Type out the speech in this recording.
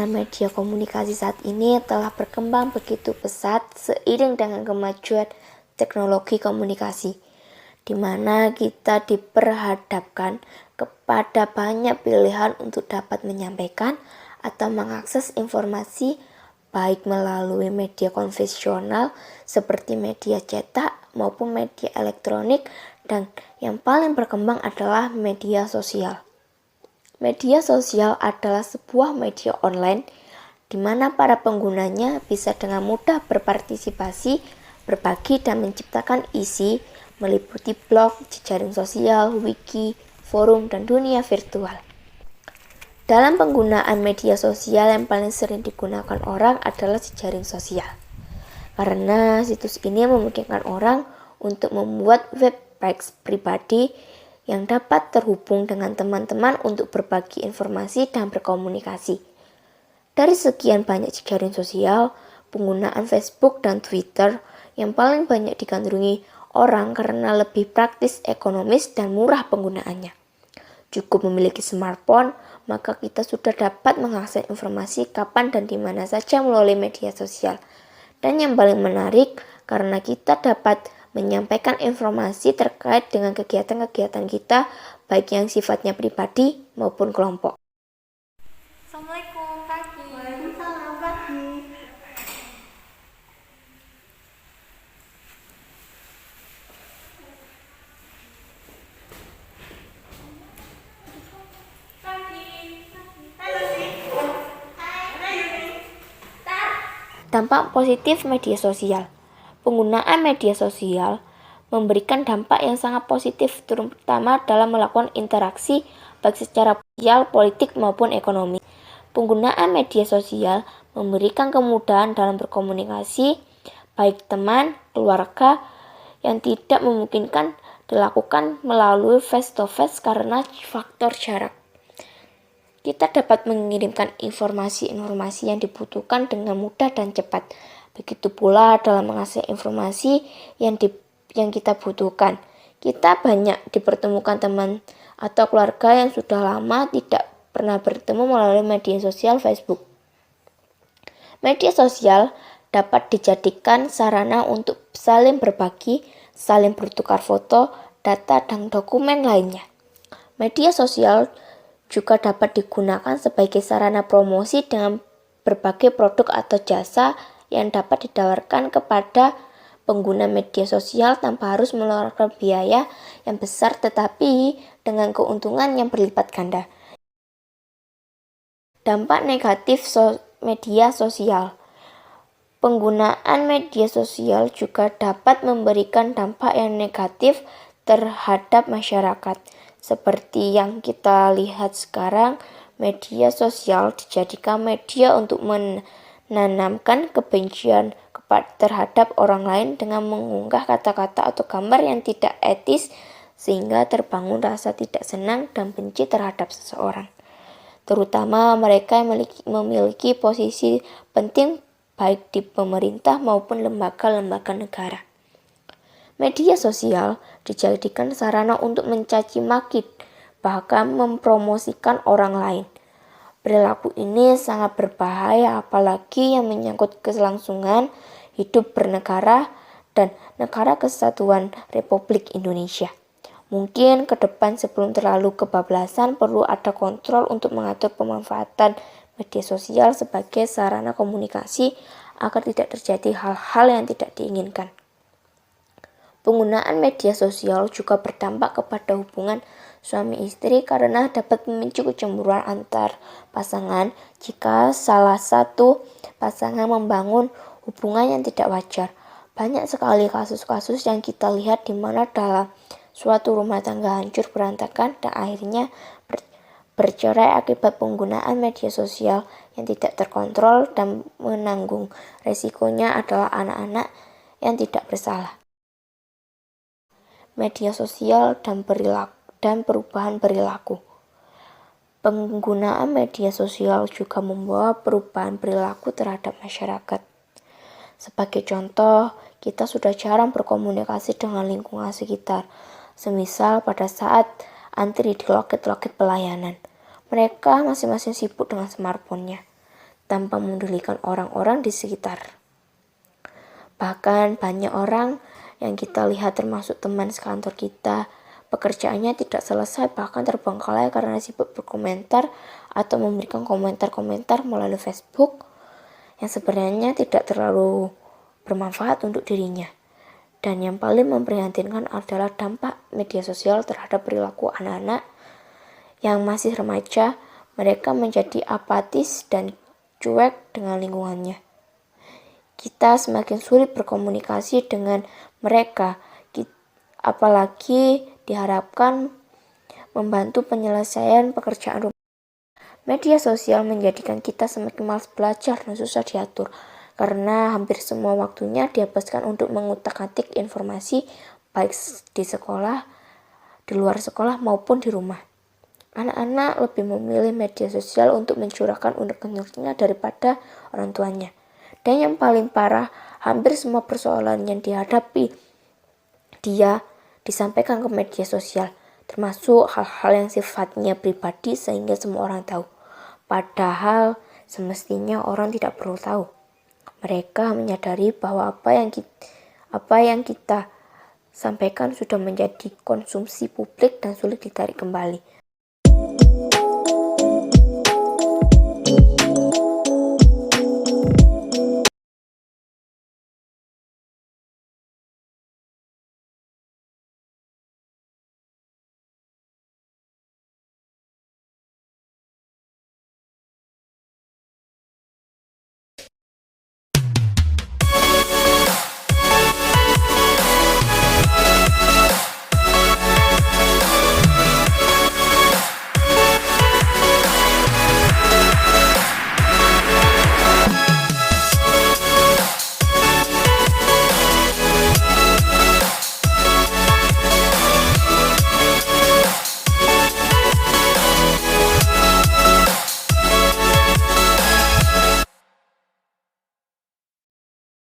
media komunikasi saat ini telah berkembang begitu pesat seiring dengan kemajuan teknologi komunikasi, di mana kita diperhadapkan kepada banyak pilihan untuk dapat menyampaikan atau mengakses informasi baik melalui media konvensional seperti media cetak maupun media elektronik, dan yang paling berkembang adalah media sosial. Media sosial adalah sebuah media online di mana para penggunanya bisa dengan mudah berpartisipasi, berbagi, dan menciptakan isi meliputi blog, jejaring sosial, wiki, forum, dan dunia virtual. Dalam penggunaan media sosial yang paling sering digunakan orang adalah jejaring sosial. Karena situs ini memungkinkan orang untuk membuat web page pribadi yang dapat terhubung dengan teman-teman untuk berbagi informasi dan berkomunikasi. Dari sekian banyak jejaring sosial, penggunaan Facebook dan Twitter yang paling banyak digandrungi orang karena lebih praktis, ekonomis, dan murah penggunaannya. Cukup memiliki smartphone, maka kita sudah dapat mengakses informasi kapan dan di mana saja melalui media sosial. Dan yang paling menarik, karena kita dapat menyampaikan informasi terkait dengan kegiatan-kegiatan kita, baik yang sifatnya pribadi maupun kelompok. Assalamualaikum, pagi. Waalaikumsalam, pagi. Dampak positif media sosial. Penggunaan media sosial memberikan dampak yang sangat positif, terutama dalam melakukan interaksi baik secara sosial, politik, maupun ekonomi. Penggunaan media sosial memberikan kemudahan dalam berkomunikasi, baik teman, keluarga, yang tidak memungkinkan dilakukan melalui face-to-face karena faktor jarak. Kita dapat mengirimkan informasi-informasi yang dibutuhkan dengan mudah dan cepat. Begitu pula dalam mengakses informasi yang kita butuhkan. Kita banyak dipertemukan teman atau keluarga yang sudah lama tidak pernah bertemu melalui media sosial Facebook. Media sosial dapat dijadikan sarana untuk saling berbagi, saling bertukar foto, data, dan dokumen lainnya. Media sosial juga dapat digunakan sebagai sarana promosi dengan berbagai produk atau jasa yang dapat ditawarkan kepada pengguna media sosial tanpa harus mengeluarkan biaya yang besar, tetapi dengan keuntungan yang berlipat ganda. Dampak negatif media sosial. Penggunaan media sosial juga dapat memberikan dampak yang negatif terhadap masyarakat. Seperti yang kita lihat sekarang, media sosial dijadikan media untuk menanamkan kebencian terhadap orang lain dengan mengunggah kata-kata atau gambar yang tidak etis, sehingga terbangun rasa tidak senang dan benci terhadap seseorang, terutama mereka yang memiliki posisi penting baik di pemerintah maupun lembaga-lembaga negara. Media sosial dijadikan sarana untuk mencaci maki, bahkan mempromosikan orang lain. Perilaku ini sangat berbahaya, apalagi yang menyangkut kelangsungan hidup bernegara dan Negara Kesatuan Republik Indonesia. Mungkin ke depan sebelum terlalu kebablasan perlu ada kontrol untuk mengatur pemanfaatan media sosial sebagai sarana komunikasi agar tidak terjadi hal-hal yang tidak diinginkan. Penggunaan media sosial juga berdampak kepada hubungan suami istri karena dapat memicu kecemburuan antar pasangan jika salah satu pasangan membangun hubungan yang tidak wajar. Banyak sekali kasus-kasus yang kita lihat di mana dalam suatu rumah tangga hancur berantakan dan akhirnya bercerai akibat penggunaan media sosial yang tidak terkontrol, dan menanggung resikonya adalah anak-anak yang tidak bersalah. Media sosial dan perubahan perilaku. Penggunaan media sosial juga membawa perubahan perilaku terhadap masyarakat. Sebagai contoh, kita sudah jarang berkomunikasi dengan lingkungan sekitar, semisal pada saat antri di loket-loket pelayanan. Mereka masing-masing sibuk dengan smartphone-nya. tanpa memedulikan orang-orang di sekitar. Bahkan banyak orang yang kita lihat termasuk teman sekantor kita, pekerjaannya tidak selesai bahkan terbengkalai karena sibuk berkomentar atau memberikan komentar-komentar melalui Facebook yang sebenarnya tidak terlalu bermanfaat untuk dirinya. Dan yang paling memprihatinkan adalah dampak media sosial terhadap perilaku anak-anak yang masih remaja. Mereka menjadi apatis dan cuek dengan lingkungannya. Kita semakin sulit berkomunikasi dengan mereka, apalagi diharapkan membantu penyelesaian pekerjaan rumah. Media sosial menjadikan kita semakin malas belajar dan susah diatur, karena hampir semua waktunya dihabiskan untuk mengutak-atik informasi baik di sekolah, di luar sekolah maupun di rumah. Anak-anak lebih memilih media sosial untuk mencurahkan unek-uneknya daripada orang tuanya. Dan yang paling parah, hampir semua persoalan yang dihadapi dia disampaikan ke media sosial, termasuk hal-hal yang sifatnya pribadi sehingga semua orang tahu. Padahal semestinya orang tidak perlu tahu. Mereka menyadari bahwa apa yang kita sampaikan sudah menjadi konsumsi publik dan sulit ditarik kembali.